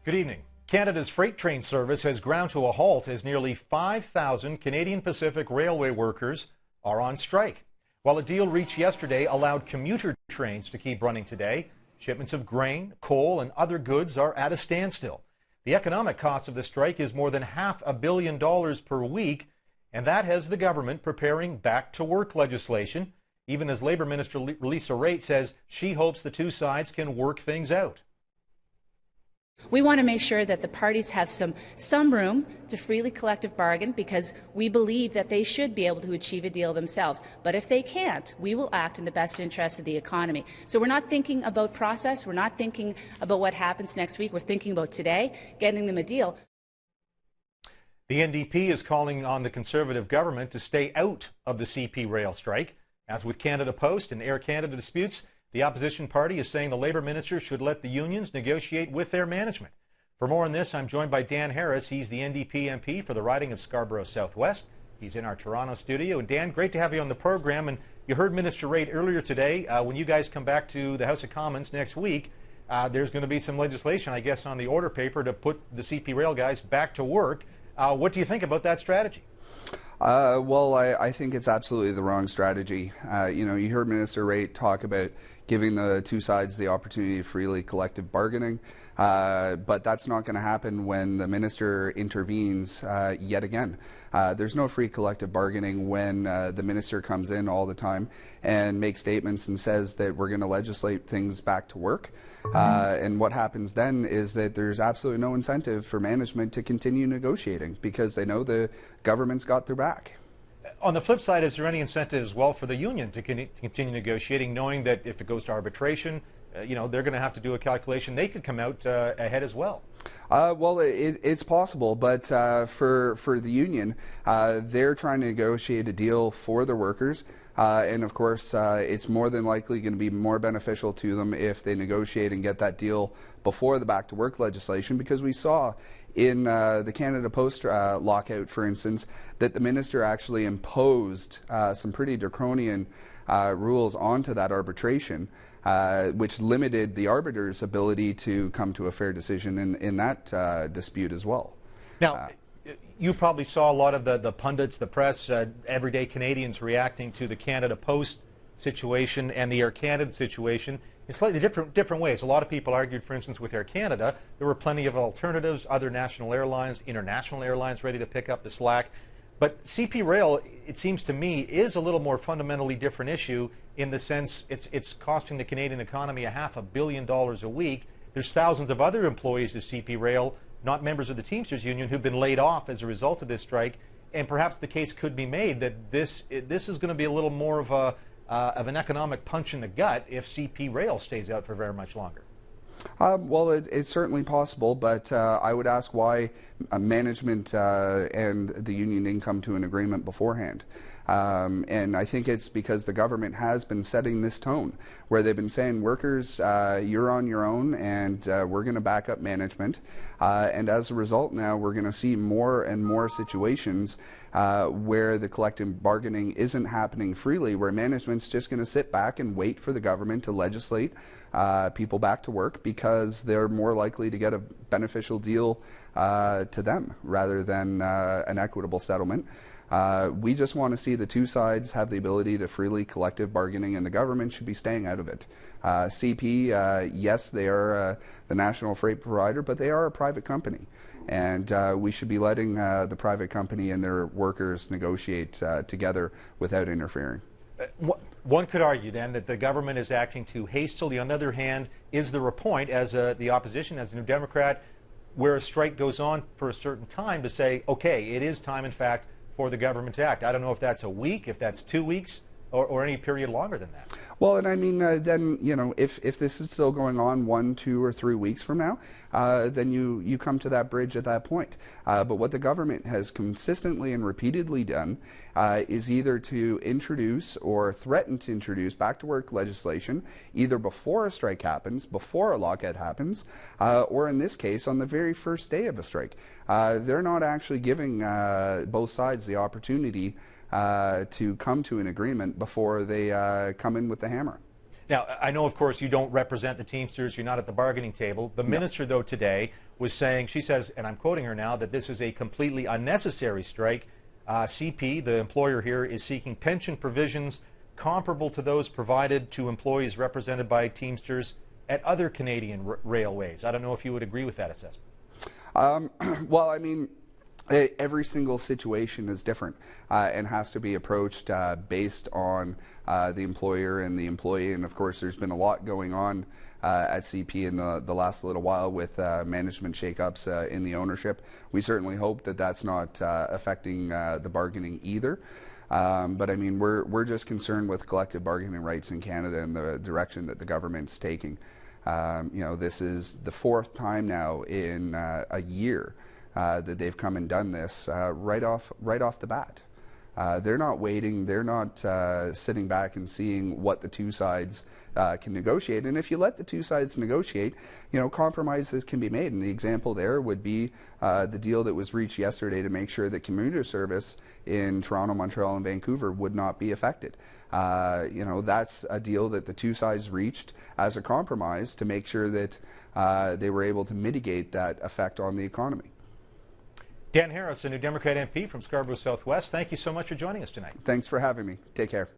Good evening. Canada's freight train service has ground to a halt as nearly 5,000 Canadian Pacific Railway workers are on strike. While a deal reached yesterday allowed commuter trains to keep running today, shipments of grain, coal, and other goods are at a standstill. The economic cost of the strike is more than $500 million per week, and that has the government preparing back-to-work legislation, even as Labour Minister Lisa Raitt says she hopes the two sides can work things out. We want to make sure that the parties have some room to freely collective bargain, because we believe that they should be able to achieve a deal themselves. But if they can't, we will act in the best interest of the economy. So we're not thinking about process. We're not thinking about what happens next week. We're thinking about today, getting them a deal. The NDP is calling on the Conservative government to stay out of the CP rail strike. As with Canada Post and Air Canada disputes, the opposition party is saying the Labour minister should let the unions negotiate with their management. For more on this, I'm joined by Dan Harris. He's the NDP MP for the riding of Scarborough Southwest. He's in our Toronto studio. And Dan, great to have you on the program. And you heard Minister Raitt earlier today. When you guys come back to the House of Commons next week, there's going to be some legislation, I guess, on the order paper to put the CP rail guys back to work. What do you think about that strategy? Well, I think it's absolutely the wrong strategy. You heard Minister Raitt talk about giving the two sides the opportunity of freely collective bargaining, but that's not going to happen when the minister intervenes yet again. There's no free collective bargaining when the minister comes in all the time and makes statements and says that we're going to legislate things back to work. And what happens then is that there's absolutely no incentive for management to continue negotiating because they know the government's got their back. On the flip side, is there any incentive as well for the union to continue negotiating, knowing that if it goes to arbitration, they're going to have to do a calculation? They could come out ahead as well. Well, it's possible, but for the union, they're trying to negotiate a deal for the workers. And of course, it's more than likely going to be more beneficial to them if they negotiate and get that deal before the back to work legislation, because we saw in the Canada Post lockout, for instance, that the minister actually imposed some pretty draconian rules onto that arbitration, which limited the arbiter's ability to come to a fair decision in that dispute as well. Now, you probably saw a lot of the pundits, the press, everyday Canadians reacting to the Canada Post situation and the Air Canada situation in slightly different ways. A lot of people argued, for instance, with Air Canada, there were plenty of alternatives, other national airlines, international airlines ready to pick up the slack. But CP Rail, it seems to me, is a little more fundamentally different issue in the sense it's costing the Canadian economy $500 million a week. There's thousands of other employees of CP Rail, not members of the Teamsters Union, who've been laid off as a result of this strike. And perhaps the case could be made that this is going to be a little more of an economic punch in the gut if CP Rail stays out for very much longer. Well, it's certainly possible, but I would ask why management and the union didn't come to an agreement beforehand. And I think it's because the government has been setting this tone where they've been saying, workers, you're on your own, and we're going to back up management. And as a result, now we're going to see more and more situations where the collective bargaining isn't happening freely, where management's just going to sit back and wait for the government to legislate people back to work because they're more likely to get a beneficial deal to them rather than an equitable settlement. We just want to see the two sides have the ability to freely collective bargaining, and the government should be staying out of it. CP, yes, they are the national freight provider, but they are a private company. And we should be letting the private company and their workers negotiate together without interfering. One could argue then that the government is acting too hastily. On the other hand, is there a point as the opposition, as a New Democrat, where a strike goes on for a certain time to say, okay, it is time, in fact, for the government to act? I don't know if that's a week, if that's 2 weeks, or any period longer than that. Well, and I mean, then, if this is still going on 1, 2, or 3 weeks from now, then you come to that bridge at that point. But what the government has consistently and repeatedly done is either to introduce or threaten to introduce back-to-work legislation either before a strike happens, before a lockout happens, or in this case, on the very first day of a strike. They're not actually giving both sides the opportunity to come to an agreement before they come in with the hammer. Now, I know, of course, you don't represent the Teamsters. You're not at the bargaining table. The minister, though, today was saying, she says, and I'm quoting her now, that this is a completely unnecessary strike. CP, the employer here, is seeking pension provisions comparable to those provided to employees represented by Teamsters at other Canadian railways. I don't know if you would agree with that assessment. Well, I mean, every single situation is different and has to be approached based on the employer and the employee. And of course, there's been a lot going on at CP in the last little while with management shakeups in the ownership. We certainly hope that that's not affecting the bargaining either. But I mean, we're just concerned with collective bargaining rights in Canada and the direction that the government's taking. You know, this is the fourth time now in a year that they've come and done this right off the bat. They're not waiting. They're not sitting back and seeing what the two sides can negotiate. And if you let the two sides negotiate, you know, compromises can be made. And the example there would be the deal that was reached yesterday to make sure that commuter service in Toronto, Montreal, and Vancouver would not be affected. You know, that's a deal that the two sides reached as a compromise to make sure that they were able to mitigate that effect on the economy. Dan Harris, a New Democrat MP from Scarborough Southwest, thank you so much for joining us tonight. Thanks for having me. Take care.